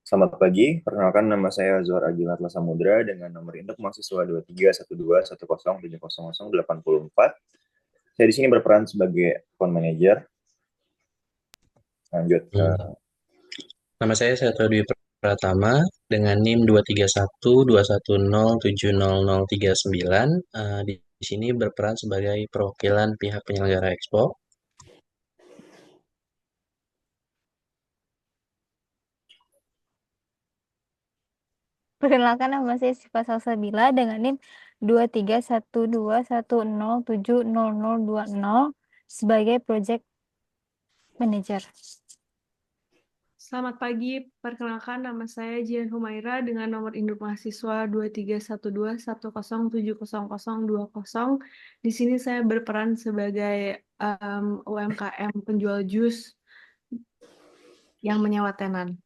Selamat pagi, perkenalkan nama saya Zohar Agil Atlas Samudra dengan nomor induk mahasiswa 231210808084. Saya di sini berperan sebagai account manager. Lanjut ke Hmm. Nama saya Seto Dwi Pratama dengan NIM 23121070039. Di sini berperan sebagai perwakilan pihak penyelenggara Expo. Perkenalkan nama saya Siva Salsabila dengan NIM 231210700020 sebagai Project Manager. Selamat pagi, perkenalkan nama saya Jian Humaira dengan nomor induk mahasiswa 231210700020. Di sini saya berperan sebagai UMKM penjual jus yang menyewa tenan.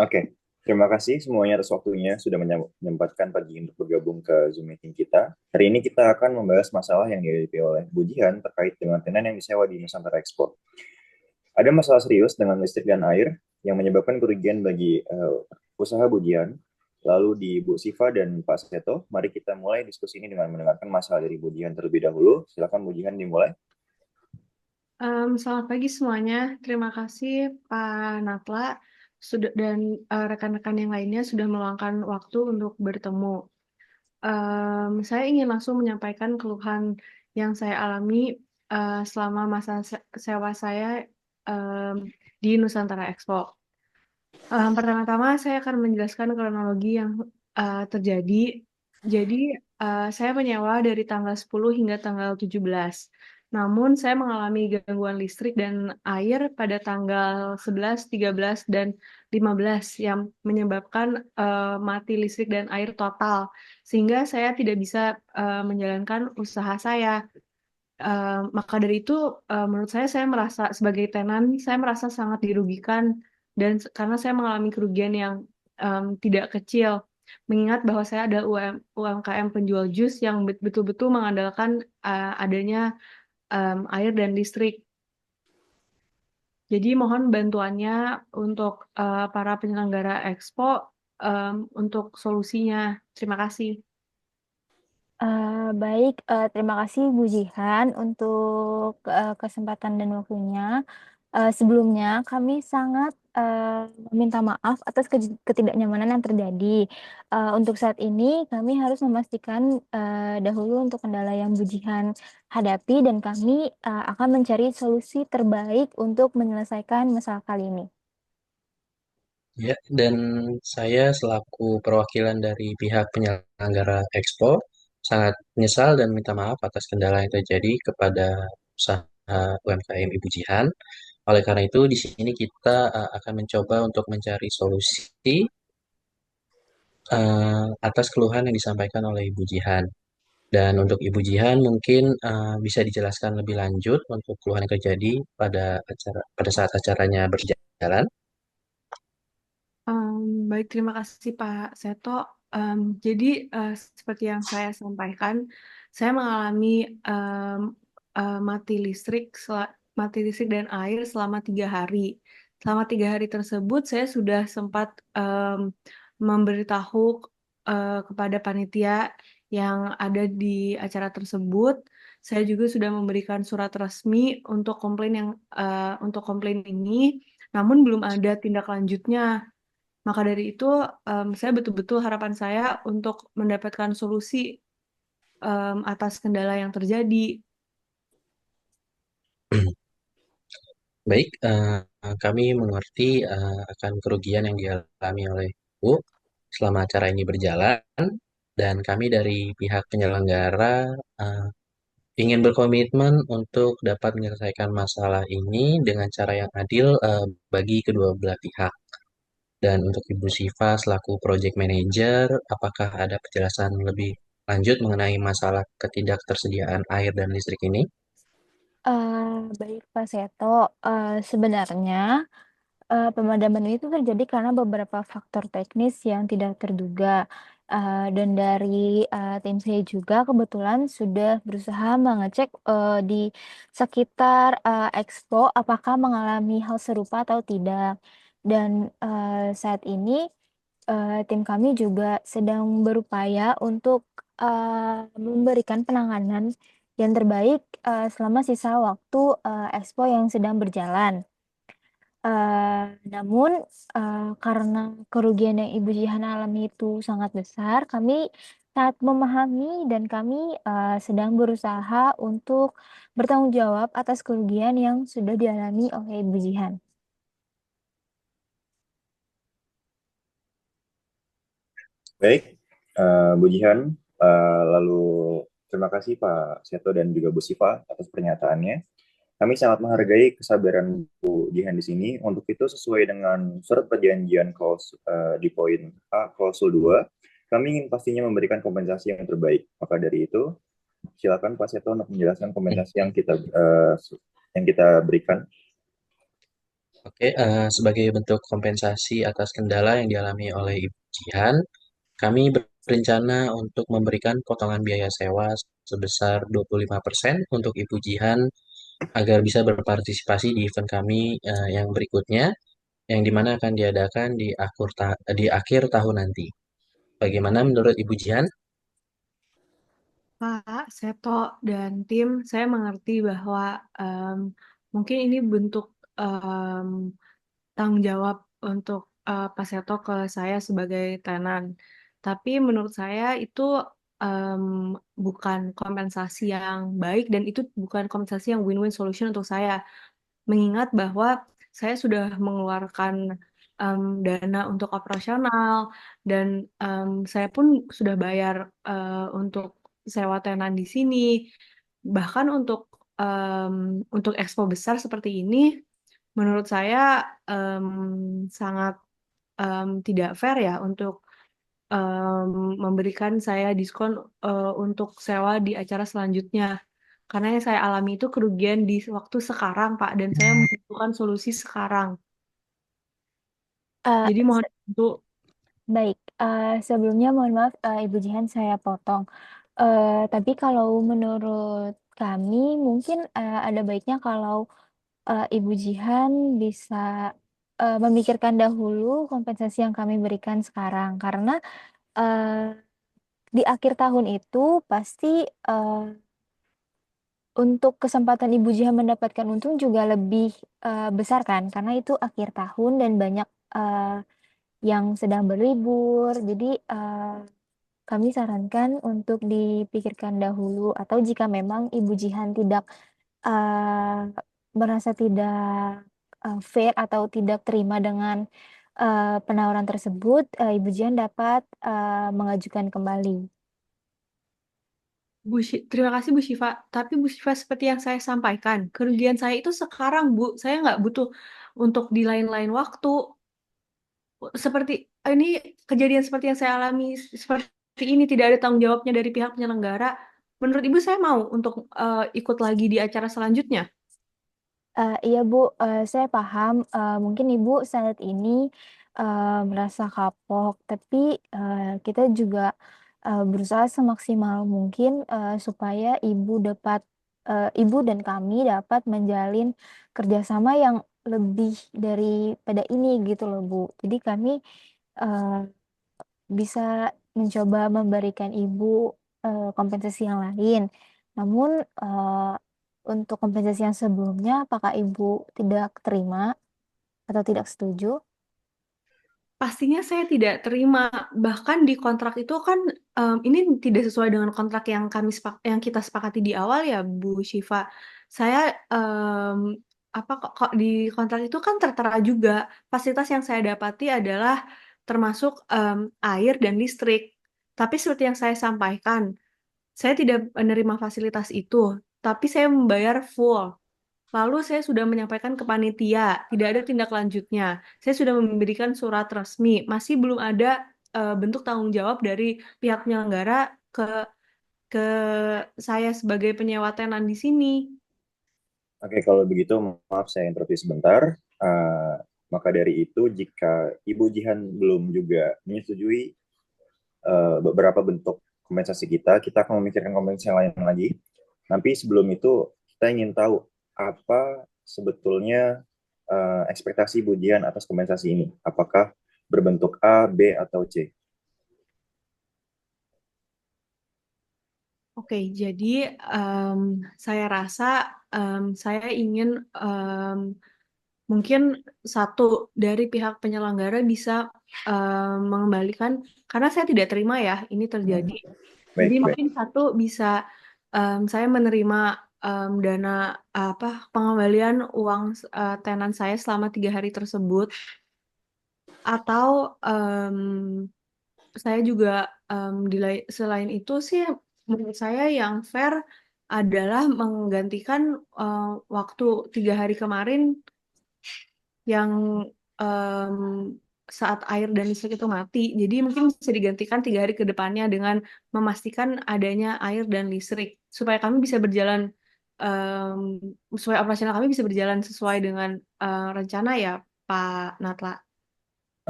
Oke, terima kasih semuanya atas waktunya sudah menyempatkan pagi untuk bergabung ke Zoom meeting kita. Hari ini kita akan membahas masalah yang dihadapi oleh Bu Jihan terkait dengan tenan yang disewa di Nusantara Expo. Ada masalah serius dengan listrik dan air yang menyebabkan kerugian bagi usaha Bu Jihan. Lalu di Bu Siva dan Pak Seto, mari kita mulai diskusi ini dengan mendengarkan masalah dari Bu Jihan terlebih dahulu. Silakan Bu Jihan dimulai. Selamat pagi semuanya. Terima kasih Pak Natla dan rekan-rekan yang lainnya sudah meluangkan waktu untuk bertemu. Saya ingin langsung menyampaikan keluhan yang saya alami selama masa sewa saya di Nusantara Expo. Pertama-tama saya akan menjelaskan kronologi yang terjadi. Jadi saya menyewa dari tanggal 10 hingga tanggal 17. Namun saya mengalami gangguan listrik dan air pada tanggal 11, 13, dan 15 yang menyebabkan mati listrik dan air total. Sehingga saya tidak bisa menjalankan usaha saya. Maka dari itu, menurut saya merasa sebagai tenan, saya merasa sangat dirugikan dan karena saya mengalami kerugian yang tidak kecil, mengingat bahwa saya adalah UMKM penjual jus yang betul-betul mengandalkan adanya air dan listrik. Jadi mohon bantuannya untuk para penyelenggara Expo untuk solusinya. Terima kasih. Baik, terima kasih Bu Jihan untuk kesempatan dan waktunya. Sebelumnya kami sangat meminta maaf atas ketidaknyamanan yang terjadi. Untuk saat ini kami harus memastikan dahulu untuk kendala yang Bu Jihan hadapi dan kami akan mencari solusi terbaik untuk menyelesaikan masalah kali ini. Ya, dan saya selaku perwakilan dari pihak penyelenggara Expo sangat menyesal dan minta maaf atas kendala yang terjadi kepada usaha UMKM Ibu Jihan. Oleh karena itu, di sini kita akan mencoba untuk mencari solusi atas keluhan yang disampaikan oleh Ibu Jihan. Dan untuk Ibu Jihan mungkin bisa dijelaskan lebih lanjut untuk keluhan yang terjadi pada saat acaranya berjalan. Baik, terima kasih Pak Seto. Jadi seperti yang saya sampaikan, saya mengalami em, mati listrik dan air selama 3 hari. Selama 3 hari tersebut, saya sudah sempat memberitahu kepada panitia yang ada di acara tersebut. Saya juga sudah memberikan surat resmi untuk komplain ini, namun belum ada tindak lanjutnya. Maka dari itu, saya betul-betul harapan saya untuk mendapatkan solusi atas kendala yang terjadi. Baik, kami mengerti akan kerugian yang dialami oleh Ibu selama acara ini berjalan, dan kami dari pihak penyelenggara eh, ingin berkomitmen untuk dapat menyelesaikan masalah ini dengan cara yang adil bagi kedua belah pihak. Dan untuk Ibu Siva selaku Project Manager, apakah ada penjelasan lebih lanjut mengenai masalah ketidaktersediaan air dan listrik ini? Baik Pak Seto, sebenarnya pemadaman itu terjadi karena beberapa faktor teknis yang tidak terduga. Dan dari tim saya juga kebetulan sudah berusaha mengecek di sekitar Expo apakah mengalami hal serupa atau tidak. Dan saat ini tim kami juga sedang berupaya untuk memberikan penanganan yang terbaik selama sisa waktu Expo yang sedang berjalan. Namun karena kerugian yang Ibu Jihan alami itu sangat besar, kami sangat memahami dan kami sedang berusaha untuk bertanggung jawab atas kerugian yang sudah dialami oleh Ibu Jihan. Baik, Bu Jihan, lalu terima kasih Pak Seto dan juga Bu Siva atas pernyataannya. Kami sangat menghargai kesabaran Bu Jihan di sini. Untuk itu, sesuai dengan surat perjanjian di poin A, klausul 2, kami ingin pastinya memberikan kompensasi yang terbaik. Maka dari itu, silakan Pak Seto untuk menjelaskan kompensasi yang kita berikan. Oke, sebagai bentuk kompensasi atas kendala yang dialami oleh Ibu Jihan, kami berencana untuk memberikan potongan biaya sewa sebesar 25% untuk Ibu Jihan agar bisa berpartisipasi di event kami yang berikutnya, yang dimana akan diadakan di akhir tahun nanti. Bagaimana menurut Ibu Jihan? Pak Seto dan tim, saya mengerti bahwa mungkin ini bentuk tanggung jawab untuk Pak Seto ke saya sebagai tenan. Tapi menurut saya itu bukan kompensasi yang baik dan itu bukan kompensasi yang win-win solution untuk saya. Mengingat bahwa saya sudah mengeluarkan dana untuk operasional dan saya pun sudah bayar untuk sewa tenan di sini. Bahkan untuk expo besar seperti ini, menurut saya sangat tidak fair ya untuk memberikan saya diskon untuk sewa di acara selanjutnya. Karena yang saya alami itu kerugian di waktu sekarang, Pak, dan saya membutuhkan solusi sekarang. Eh, Jadi mohon untuk Baik, sebelumnya mohon maaf Ibu Jihan saya potong. Tapi kalau menurut kami mungkin ada baiknya kalau Ibu Jihan bisa memikirkan dahulu kompensasi yang kami berikan sekarang. Karena eh, di akhir tahun itu pasti untuk kesempatan Ibu Jihan mendapatkan untung juga lebih besar kan. Karena itu akhir tahun dan banyak yang sedang berlibur. Jadi kami sarankan untuk dipikirkan dahulu atau jika memang Ibu Jihan tidak uh, merasa tidak fair atau tidak terima dengan penawaran tersebut, Ibu Jihan dapat mengajukan kembali. Terima kasih Bu Syifa. Tapi Bu Syifa seperti yang saya sampaikan, kerugian saya itu sekarang Bu. Saya nggak butuh untuk di lain-lain waktu. Seperti ini kejadian seperti yang saya alami seperti ini tidak ada tanggung jawabnya dari pihak penyelenggara. Menurut Ibu saya mau untuk ikut lagi di acara selanjutnya. Iya Bu, saya paham. Mungkin Ibu saat ini merasa kapok, tapi kita juga berusaha semaksimal mungkin supaya Ibu dan kami dapat menjalin kerjasama yang lebih daripada ini gitu loh Bu. Jadi kami eh, bisa mencoba memberikan Ibu kompensasi yang lain. Namun untuk kompensasi yang sebelumnya, apakah Ibu tidak terima atau tidak setuju? Pastinya saya tidak terima. Bahkan di kontrak itu kan ini tidak sesuai dengan kontrak yang kita sepakati di awal ya, Bu Syifa. Saya apa kok di kontrak itu kan tertera juga fasilitas yang saya dapati adalah termasuk air dan listrik. Tapi seperti yang saya sampaikan, saya tidak menerima fasilitas itu, tapi saya membayar full. Lalu saya sudah menyampaikan ke panitia, tidak ada tindak lanjutnya. Saya sudah memberikan surat resmi, masih belum ada bentuk tanggung jawab dari pihak penyelenggara ke ke saya sebagai penyewa tenan di sini. Oke, kalau begitu maaf saya interupsi sebentar. Uh, Maka dari itu, jika Ibu Jihan belum juga menyetujui beberapa bentuk kompensasi kita akan memikirkan kompensasi yang lain lagi. Tapi sebelum itu, kita ingin tahu apa sebetulnya ekspektasi Bu Jihan atas kompensasi ini? Apakah berbentuk A, B, atau C? Oke, jadi saya rasa saya ingin mungkin satu dari pihak penyelenggara bisa mengembalikan, karena saya tidak terima ya ini terjadi. Jadi Baik, baik. mungkin satu bisa saya menerima dana pengembalian uang tenan saya selama 3 hari tersebut, atau saya juga selain itu sih menurut saya yang fair adalah menggantikan waktu 3 hari kemarin yang em, saat air dan listrik itu mati. Jadi mungkin bisa digantikan 3 hari ke depannya dengan memastikan adanya air dan listrik supaya kami bisa berjalan supaya operasional kami bisa berjalan sesuai dengan rencana ya, Pak Natla.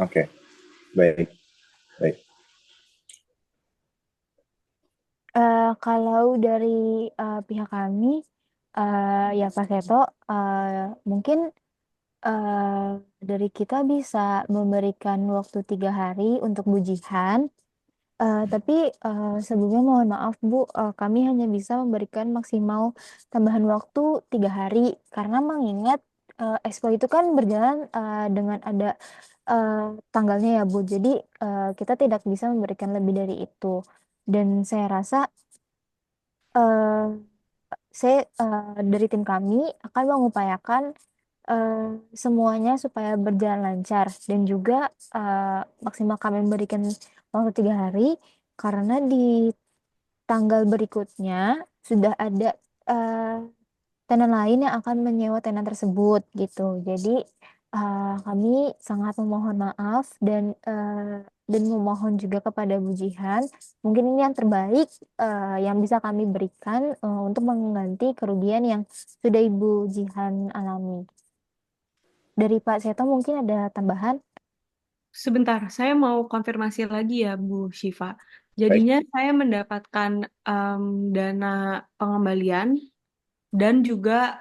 Oke, baik, baik. Kalau dari pihak kami, ya Pak Seto, mungkin dari kita bisa memberikan waktu 3 hari untuk bujihan. Tapi sebelumnya mohon maaf Bu, kami hanya bisa memberikan maksimal tambahan waktu 3 hari karena mengingat expo itu kan berjalan dengan ada tanggalnya ya Bu. Jadi kita tidak bisa memberikan lebih dari itu. Dan saya rasa eh, dari tim kami akan mengupayakan semuanya supaya berjalan lancar dan juga maksimal kami memberikan waktu 3 hari karena di tanggal berikutnya sudah ada eh, tenan lain yang akan menyewa tenan tersebut gitu. Jadi kami sangat memohon maaf dan memohon juga kepada Bu Jihan. Mungkin ini yang terbaik yang bisa kami berikan untuk mengganti kerugian yang sudah Ibu Jihan alami. Dari Pak Seto mungkin ada tambahan? Sebentar, saya mau konfirmasi lagi ya, Bu Syifa. Baik. Jadinya saya mendapatkan dana pengembalian dan juga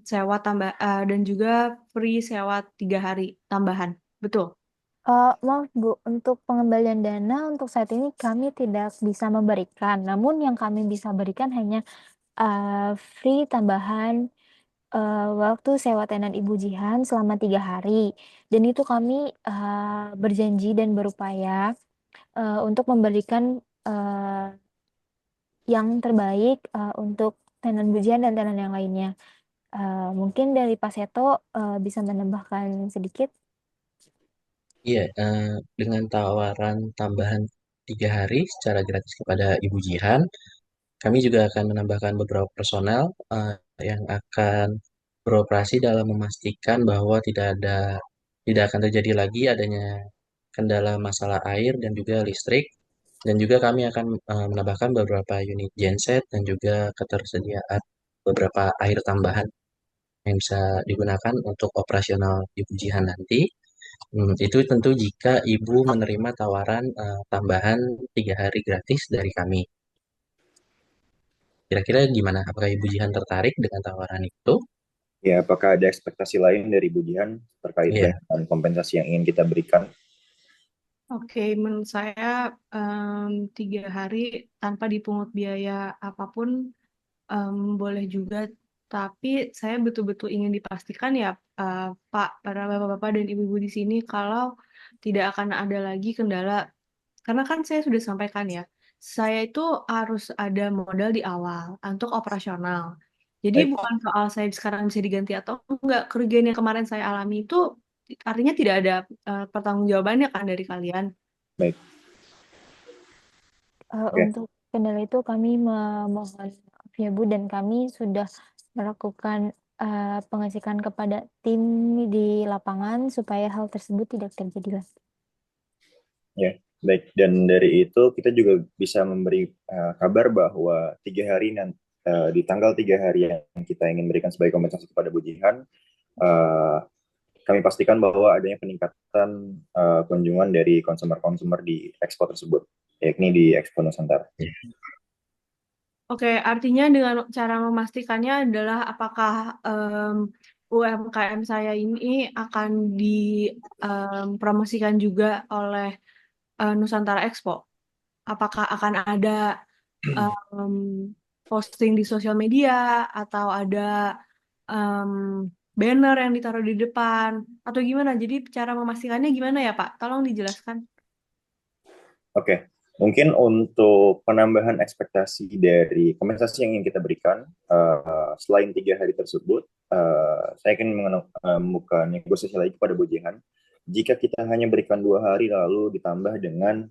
sewa dan juga free sewa 3 hari tambahan, betul? Maaf Bu, untuk pengembalian dana untuk saat ini kami tidak bisa memberikan. Namun yang kami bisa berikan hanya free tambahan waktu sewa tenan Ibu Jihan selama 3 hari. Dan itu kami berjanji dan berupaya untuk memberikan yang terbaik untuk tenan Bu Jihan dan tenan yang lainnya. Mungkin dari Pak Seto bisa menambahkan sedikit. Iya, dengan tawaran tambahan 3 hari secara gratis kepada Ibu Jihan, kami juga akan menambahkan beberapa personel yang akan beroperasi dalam memastikan bahwa tidak akan terjadi lagi adanya kendala masalah air dan juga listrik. Dan juga kami akan menambahkan beberapa unit genset dan juga ketersediaan beberapa air tambahan yang bisa digunakan untuk operasional Ibu Jihan nanti. Itu tentu jika Ibu menerima tawaran tambahan 3 hari gratis dari kami. Kira-kira gimana? Apakah Ibu Jihan tertarik dengan tawaran itu? Ya, apakah ada ekspektasi lain dari Bu Jihan terkait Iya, dengan kompensasi yang ingin kita berikan? Oke, menurut saya 3 hari tanpa dipungut biaya apapun boleh juga, tapi saya betul-betul ingin dipastikan ya, Pak, para bapak-bapak dan ibu-ibu di sini kalau tidak akan ada lagi kendala. Karena kan saya sudah sampaikan ya, saya itu harus ada modal di awal untuk operasional. Jadi Baik, bukan soal saya sekarang bisa diganti atau enggak, kerugian yang kemarin saya alami itu artinya tidak ada pertanggungjawabannya kan dari kalian. baik. Oke, Untuk kendala itu kami memohon maaf ya Bu dan kami sudah melakukan pengecekan kepada tim di lapangan supaya hal tersebut tidak terjadi lagi. ya, baik. Dan dari itu kita juga bisa memberi kabar bahwa 3 hari di tanggal 3 hari yang kita ingin berikan sebagai kompensasi kepada Bu Jihan, eh, kami pastikan bahwa adanya peningkatan kunjungan dari konsumer-konsumer di expo tersebut, yakni di Expo Nusantara. Oke, artinya dengan cara memastikannya adalah apakah UMKM saya ini akan dipromosikan juga oleh Nusantara Expo. Apakah akan ada posting di sosial media atau ada banner yang ditaruh di depan atau gimana? Jadi cara memastikannya gimana ya, Pak? Tolong dijelaskan. Oke, mungkin untuk penambahan ekspektasi dari kompensasi yang ingin kita berikan, selain 3 hari tersebut, saya akan membuka negosiasi lagi kepada Bu Jihan. Jika kita hanya berikan 2 hari lalu ditambah dengan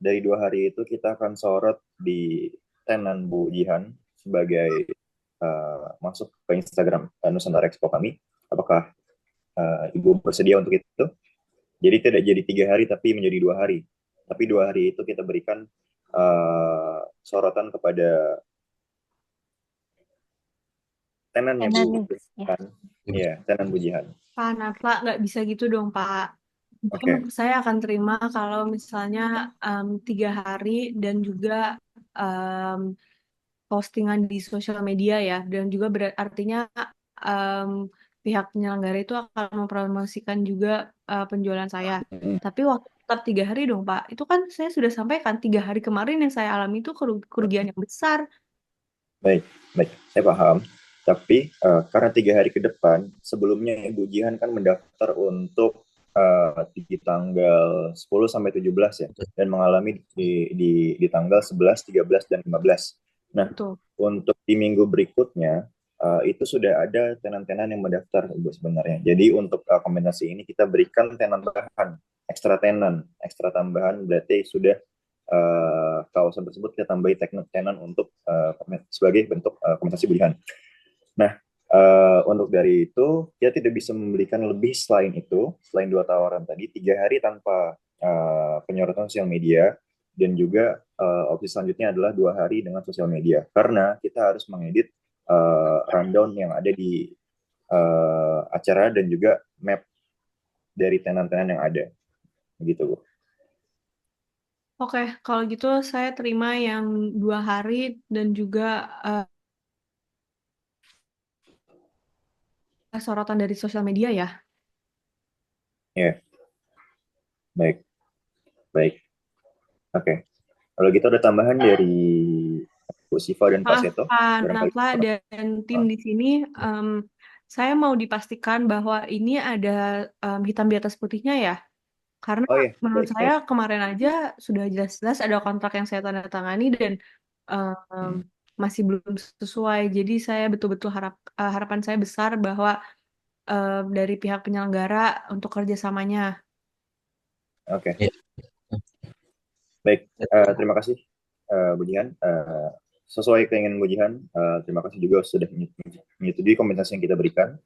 dari 2 hari itu kita akan sorot di tenan Bu Jihan sebagai masuk ke Instagram Nusantara Expo kami. Apakah Ibu bersedia untuk itu? Jadi tidak jadi 3 hari tapi menjadi 2 hari. Tapi 2 hari itu kita berikan sorotan kepada tenannya Tenan Bu nih, ya. Jihan. Iya, tenan Bu Jihan. Pak Natla, nggak bisa gitu dong, Pak. Oke. Saya akan terima kalau misalnya 3 hari dan juga postingan di sosial media ya, dan juga artinya pihak penyelenggara itu akan mempromosikan juga penjualan saya. Tapi waktu tetap 3 hari dong, Pak. Itu kan saya sudah sampaikan 3 hari kemarin yang saya alami itu kerugian yang besar. Baik, saya paham. Tapi karena 3 hari ke depan, sebelumnya Ibu Jihan kan mendaftar untuk di tanggal 10 sampai 17 ya, dan mengalami di tanggal 11, 13, dan 15. Nah, Betul. untuk di minggu berikutnya, itu sudah ada tenan-tenan yang mendaftar, Ibu sebenarnya. Jadi untuk kompensasi ini kita berikan tenan tambahan, ekstra tambahan berarti sudah kawasan tersebut kita tambahi tenan untuk sebagai bentuk kompensasi bulihan. Nah, untuk dari itu kita tidak bisa memberikan lebih selain itu, selain 2 tawaran tadi, 3 hari tanpa penyorotan sosial media, dan juga opsi selanjutnya adalah 2 hari dengan sosial media, karena kita harus mengedit rundown yang ada di acara dan juga map dari tenan-tenan yang ada, begitu Bu. Oke, kalau gitu saya terima yang 2 hari dan juga sorotan dari sosial media ya. Ya, baik. Oke. Kalau gitu ada tambahan dari Bu Siva dan Pak Maaf, Seto? Pak Barangkali. Natla dan tim di sini, saya mau dipastikan bahwa ini ada hitam di atas putihnya ya. Karena Oh iya, menurut baik. saya kemarin aja sudah jelas-jelas ada kontrak yang saya tanda tangani dan masih belum sesuai. Jadi saya betul-betul harapan saya besar bahwa dari pihak penyelenggara untuk kerjasamanya. Oke. Ya. Baik, terima kasih Bu Jihan. Sesuai keinginan Bu Jihan, terima kasih juga sudah menyetujui kompensasi yang kita berikan.